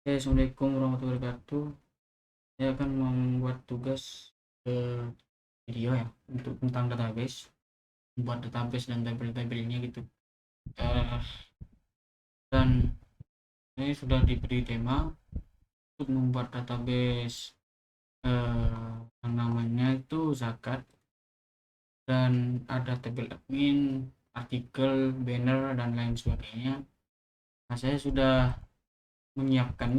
Assalamualaikum warahmatullahi wabarakatuh. Saya akan membuat tugas video ya untuk tentang database, membuat database dan tabel-tabelnya gitu. Eh, dan ini sudah diberi tema untuk membuat database yang namanya itu zakat, dan ada tabel admin, artikel, banner dan lain sebagainya. Nah, saya sudah menyiapkan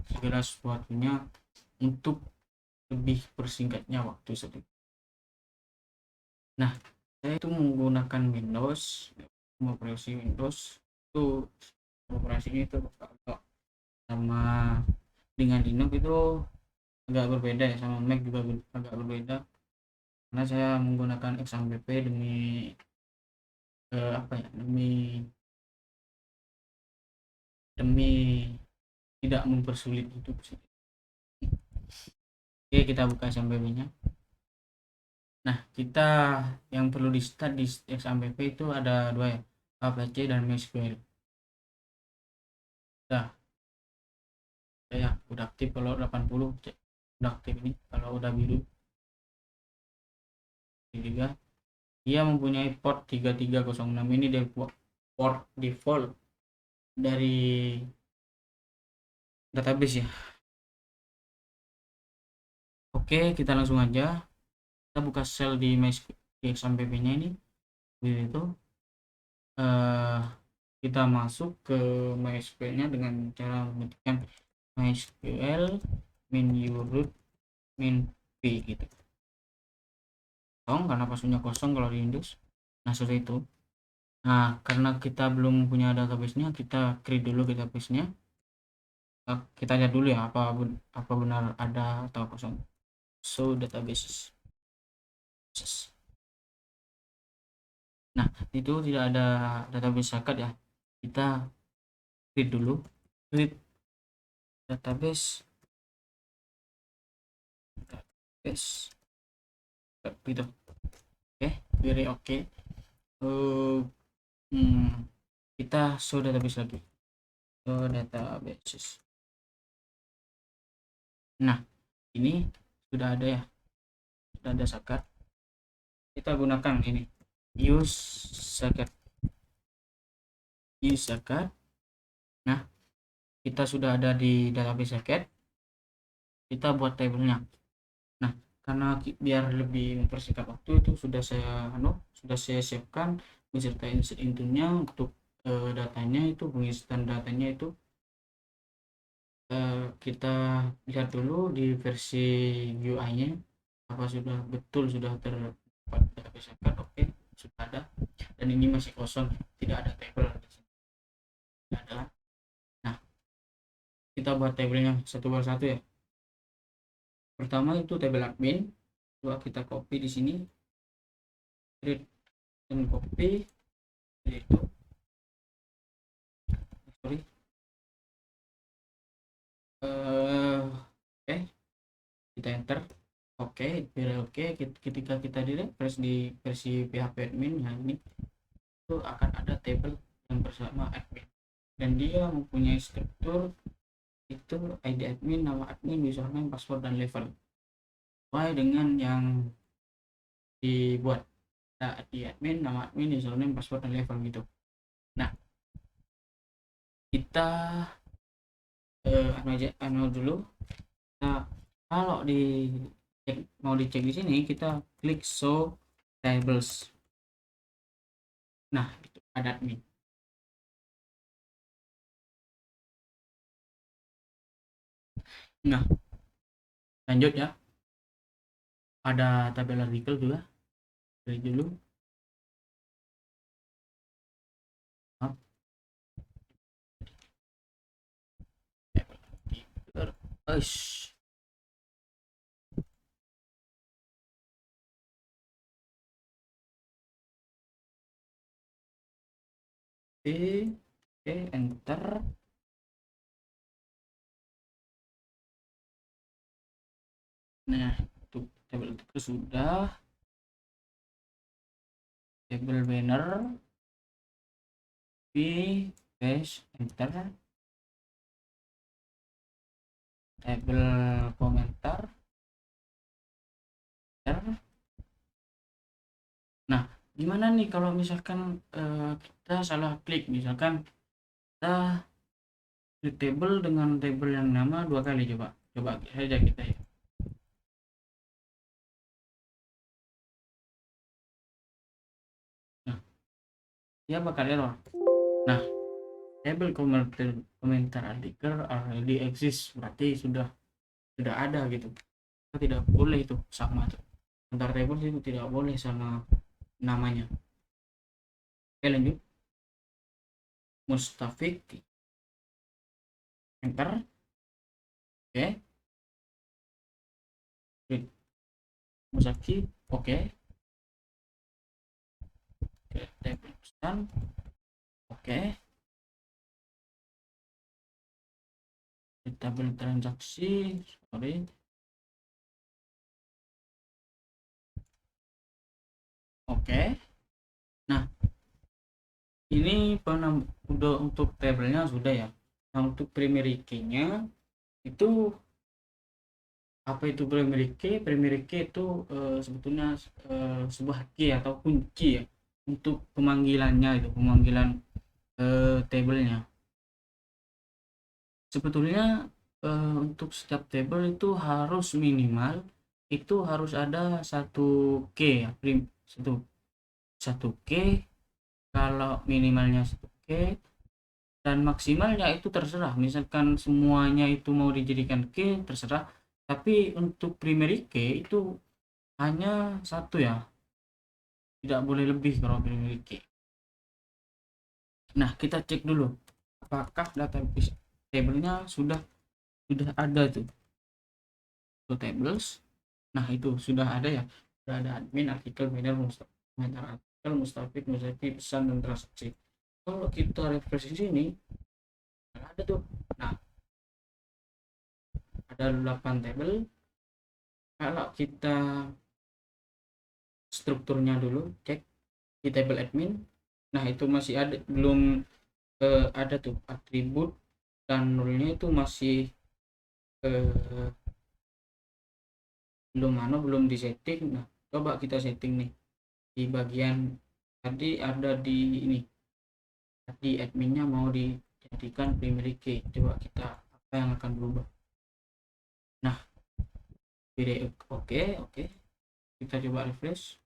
segala sesuatunya untuk lebih bersingkatnya waktu sedikit. Nah, saya itu menggunakan Windows, operasi Windows itu operasinya itu agak sama dengan Linux itu agak berbeda ya, sama Mac juga agak berbeda, karena saya menggunakan XAMPP demi apa ya, demi demi tidak mempersulit hidup sih. Oke, kita buka XAMPP-nya. Nah, kita yang perlu di start di XAMPP itu ada dua ya, Apache dan MySQL. Nah, ya udah aktif. Kalau 80 udah aktif, ini kalau udah biru juga. Dia mempunyai port 3306, ini port default dari database ya. Oke, kita langsung aja kita buka shell di XAMPP nya ini. Itu eh, kita masuk ke MySQL nya dengan cara mengetikkan MySQL min root min p gitu. Karena passwordnya kosong kalau di Windows. Nah, seperti itu. Nah, karena kita belum punya database-nya, kita create dulu database-nya. Kita lihat dulu ya, apa benar ada atau kosong. So databases. Nah, itu tidak ada database zakat ya. Kita create dulu, create database, gitu. Oke, very oke. Kita show database lagi. Show databases. Nah, ini sudah ada ya, sudah ada zakat. Kita gunakan ini, use zakat. Nah, kita sudah ada di database zakat. Kita buat tabelnya. Nah, karena biar lebih mempersingkat waktu, itu sudah saya siapkan beserta intinya untuk datanya itu, pengisian datanya itu. Kita lihat dulu di versi UI-nya apa sudah betul sudah terdapat database zakat. Oke, sudah ada, dan ini masih kosong, tidak ada tabel di sini, tidak ada. Nah, kita buat tabelnya satu persatu ya. Pertama itu tabel admin, coba kita copy di sini, create dan copy itu, sorry. Oke, kita enter. Oke, oke. Ketika kita di refresh di versi PHP admin, nah ini itu akan ada tabel yang bersama admin, dan dia mempunyai struktur itu ID admin, nama admin, username, password, dan level sesuai dengan yang dibuat. Nah, ID admin, nama admin, username, password, dan level gitu. Nah, kita dulu. Nah, kalau mau dicek di sini, kita klik show tables. Nah, itu ada admin. Nah, lanjut ya, ada tabel artikel juga. Klik dulu. Maaf, Ush. Oke, enter. Nah, itu tabel itu sudah. Tabel banner, p, paste, enter. tabel komentar. Nah, gimana nih kalau misalkan kita salah klik, misalkan kita klik table dengan table yang nama dua kali, coba saja kita ya. Nah, dia bakal error. Nah, table komentar artikel already exist, berarti sudah ada gitu. Kita tidak boleh itu sama tuh. Antar table itu tidak boleh sama namanya. Oke, lanjut. Mustafik enter. Oke. Musaki oke. Table pesan oke. Tabel transaksi sorry. Oke. Nah, ini udah untuk tabelnya sudah ya. Nah, untuk primary key-nya itu apa itu primary key? Primary key itu sebetulnya sebuah key atau kunci ya untuk pemanggilannya, itu pemanggilan tabelnya. Sebetulnya untuk setiap table itu harus minimal itu harus ada satu key ya, satu key. Kalau minimalnya satu key dan maksimalnya itu terserah, misalkan semuanya itu mau dijadikan key terserah, tapi untuk primary key itu hanya satu ya, tidak boleh lebih kalau primary key. Nah, kita cek dulu apakah database tablenya sudah ada tuh tables. Nah, itu sudah ada ya, sudah ada admin, artikel, banner, komentar artikel, mustafik, mustafik, pesan, dan transaksi. Kalau kita refresh di sini ada tuh. Nah, ada 8 tabel. Kalau kita strukturnya dulu cek di table admin, nah itu masih ada, belum ada tuh atribut dan nulnya itu masih eh, belum disetting. Nah, coba kita setting nih di bagian tadi ada di ini, tadi adminnya mau dijadikan primary key. Coba kita apa yang akan berubah. Nah, pilih oke. Kita coba refresh.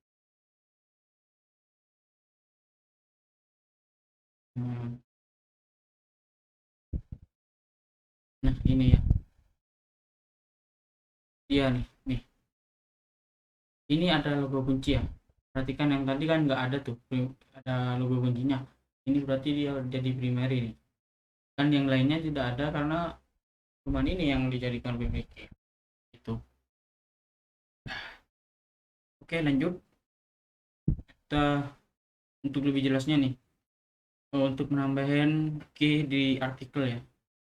Nah, ini ya, dia nih ini ada logo kunci ya. Perhatikan yang tadi kan nggak ada tuh, ada logo kuncinya. Ini berarti dia jadi primary nih. Kan yang lainnya tidak ada karena cuman ini yang dijadikan primary key. Itu. Oke, lanjut. Kita untuk lebih jelasnya nih, untuk menambahin key di artikel ya.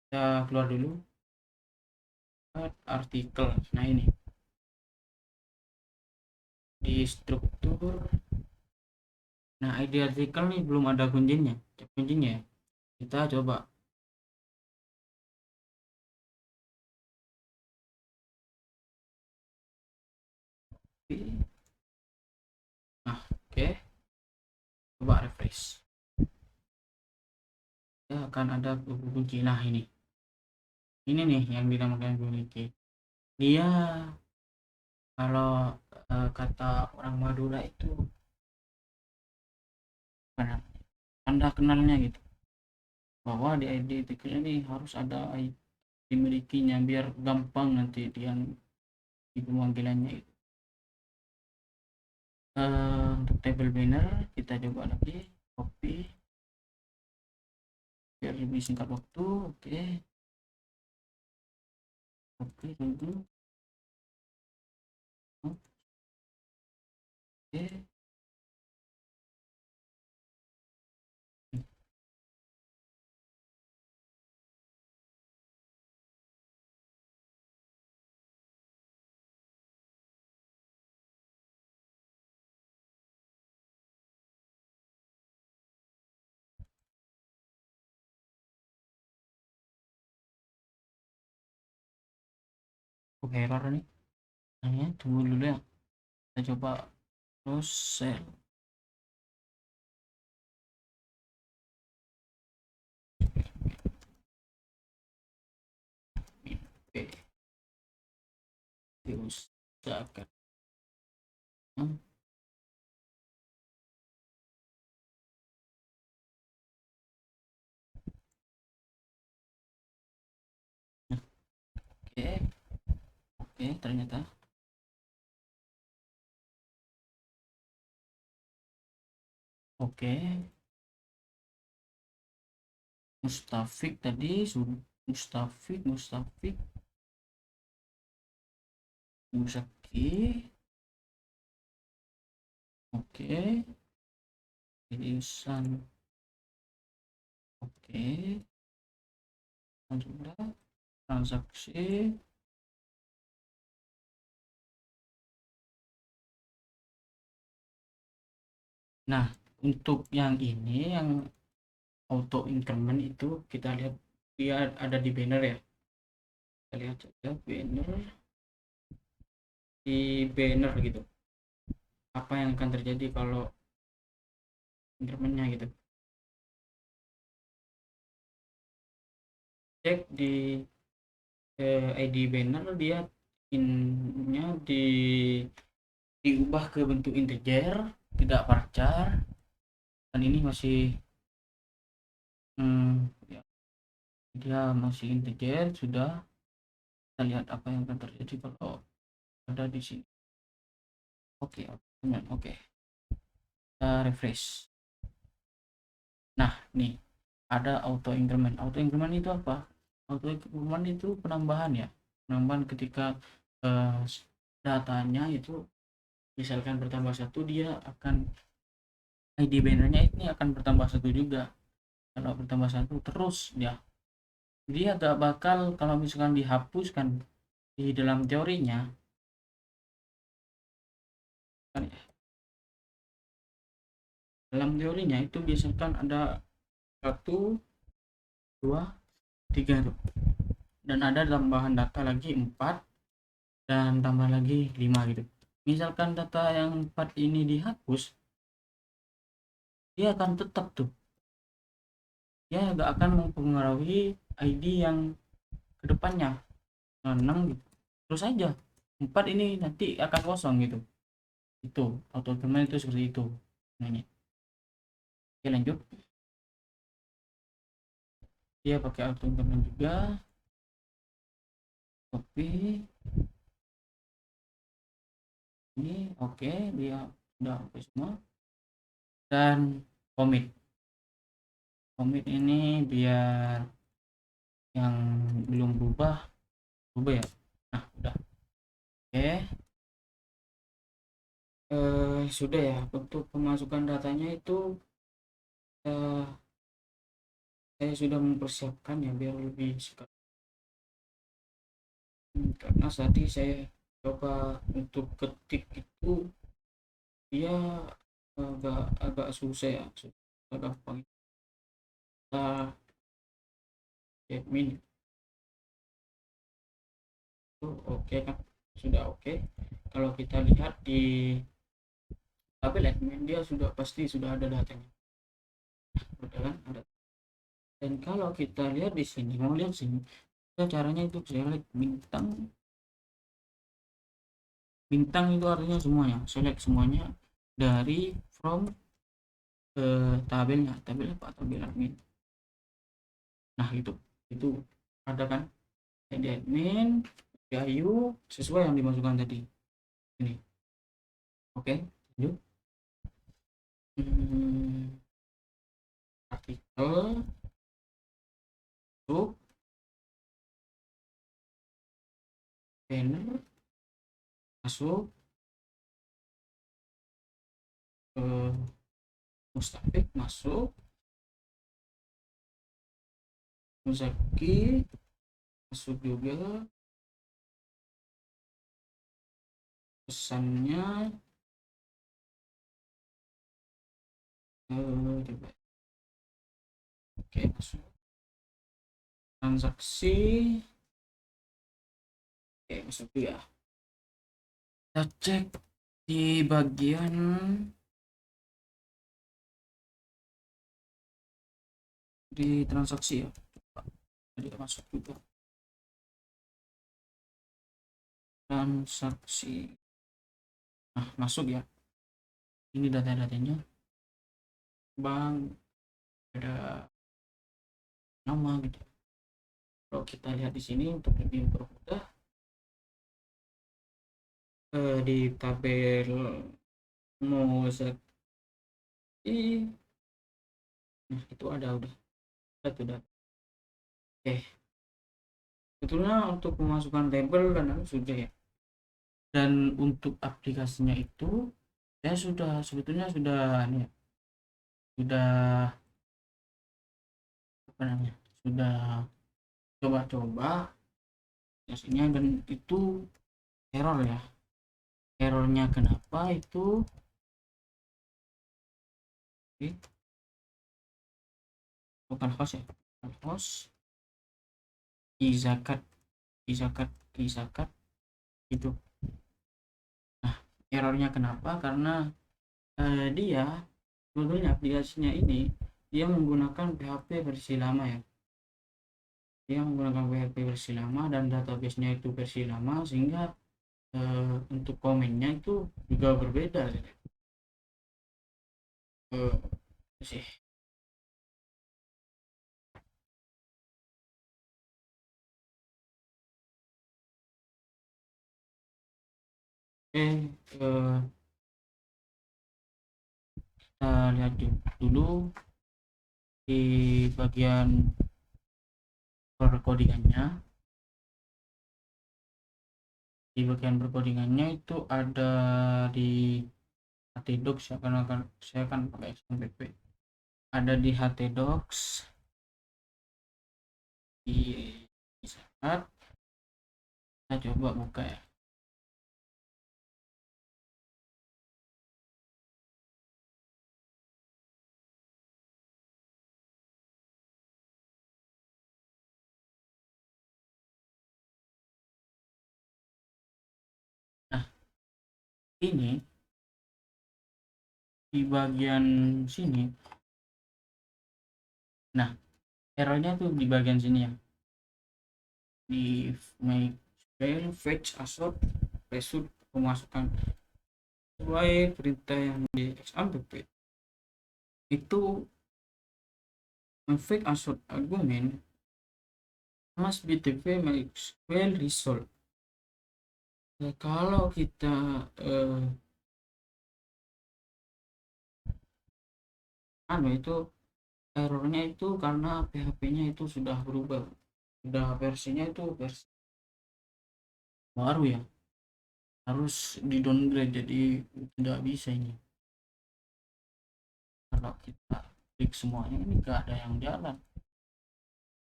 Kita keluar dulu artikel. Nah, ini di struktur. Nah, ID artikel nih belum ada kuncinya. Kuncinya ya. Kita coba. Nah, oke. Coba refresh. Ya akan ada kunci. Nah, ini nih yang dinamakan kunci. Dia kalau kata orang Madura itu apa, tanda kenalnya gitu, bahwa di ID artikel ini harus ada ID dimilikinya biar gampang nanti dia di pemanggilannya itu. Untuk table banner kita coba lagi copy biar lebih singkat waktu. Oke, tunggu. Oke. error nih. Nah, tunggu dulu ya, kita coba terus share. Oke, diusahakan. Oke, oke, ternyata oke. Mustafik tadi sudah, Mustafik Musaki. Oke, Irisan. Oke, sudah transaksi. Nah, untuk yang ini yang auto increment itu kita lihat dia ada di banner ya. Kita lihat saja banner, di banner gitu. Apa yang akan terjadi kalau incrementnya gitu. Cek di ID banner, dia innya diubah ke bentuk integer, tidak varchar, dan ini masih ya, dia masih integer. Sudah, kita lihat apa yang akan terjadi kalau ada di sini. Oke, oke, kita refresh. Nah, nih ada auto increment. Auto increment itu apa? Auto increment itu penambahan ya, penambahan ketika eh, datanya itu misalkan bertambah satu, dia akan ID bannernya ini akan bertambah satu juga. Kalau bertambah satu terus ya, dia gak bakal, kalau misalkan dihapuskan di dalam teorinya kan ya, dalam teorinya itu biasakan ada satu, dua, tiga tuh, dan ada tambahan data lagi 4, dan tambah lagi 5 gitu. Misalkan data yang 4 ini dihapus, dia akan tetap tuh, dia gak akan mempengaruhi ID yang kedepannya 6 gitu, terus aja 4 ini nanti akan kosong gitu. Itu auto increment itu seperti itu namanya. Oke, lanjut. Dia pakai auto increment juga. Copy ini, oke, dia udah oke semua. Dan commit ini biar yang belum berubah ya. Nah, udah oke. Sudah ya, untuk pemasukan datanya itu eh, saya sudah mempersiapkan ya biar lebih cepat. Karena tadi saya coba untuk ketik itu, dia agak agak susah ya, agak gampang. Kita admin itu oke kan, sudah oke. Kalau kita lihat di tabel admin, dia sudah pasti sudah ada datanya, udah kan ada. Dan kalau kita lihat di sini, mau lihat sini, kita caranya itu select bintang. Bintang itu artinya semuanya, select semuanya dari from tabelnya. Tabel apa? Tabel admin. Nah, itu ada kan di admin, di IU, sesuai yang dimasukkan tadi ini. Oke, lanjut. Artikel untuk banner masuk ke Mustafik, masuk Muzaki, masuk juga pesannya. Coba. Oke, masuk transaksi. Oke, masuk dulu ya. Kita cek di bagian di transaksi ya. Coba tadi masuk juga transaksi. Nah, masuk ya. Ini data-datanya. Bank, ada nama gitu. Kalau kita lihat di sini untuk lebih mempermudah, di tabel Mozart nah itu udah tuh data. Oke, sebetulnya untuk pemasukan tabel dan sudah ya. Dan untuk aplikasinya itu saya sebetulnya sudah ini ya, sudah apa namanya, sudah coba-coba aplikasinya dan itu error ya. Errornya kenapa itu bukan host ya, bukan host izakat izakat itu. Nah, errornya kenapa? Karena dia sebetulnya aplikasinya ini dia menggunakan PHP versi lama ya. Dia menggunakan PHP versi lama dan database-nya itu versi lama, sehingga untuk komennya itu juga berbeda gitu. Sih. Kita lihat dulu di bagian perkodingannya. Di bagian perkodingannya itu ada di htdocs ya, karena saya kan pakai XMPP. Ada di htdocs, di saat kita coba buka ya. Nah, ini di bagian sini, nah errornya tuh di bagian sini ya, di make file fetch assert result pemasukan sesuai perintah yang di XAMPP. Itu fetch assert argument must be defined make file result. Nah, kalau kita itu errornya itu karena PHP-nya itu sudah berubah, sudah versinya itu versi baru ya, harus di downgrade, jadi tidak bisa ini. Kalau kita klik semuanya ini gak ada yang jalan,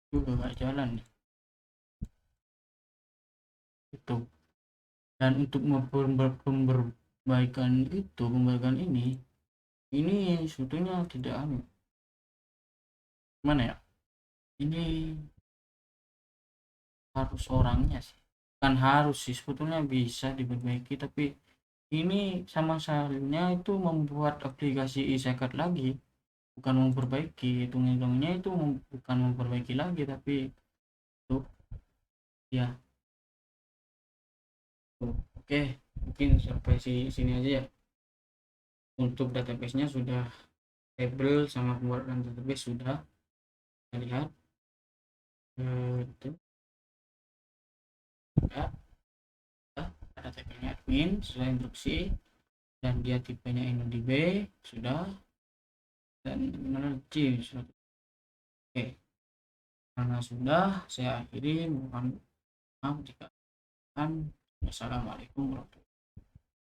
juga gak jalan nih itu. Dan untuk pembaikan ini sebetulnya tidak mana ya, ini harus orangnya sih, kan harus sih sebetulnya bisa diperbaiki, tapi ini sama salahnya itu membuat aplikasi izakat lagi, bukan memperbaiki. Hitung-hitungnya itu bukan memperbaiki lagi, tapi tuh ya tuh. Oke, mungkin sampai sini aja ya. Untuk database-nya sudah, table sama pembuatan database sudah kita lihat. Itu ya, ada tabelnya admin sesuai instruksi, dan dia tipenya InnoDB sudah, dan energi sudah. Oke, karena sudah, saya akhiri. Mohon maaf jika kan. Wassalamualaikum warahmatullahi wabarakatuh.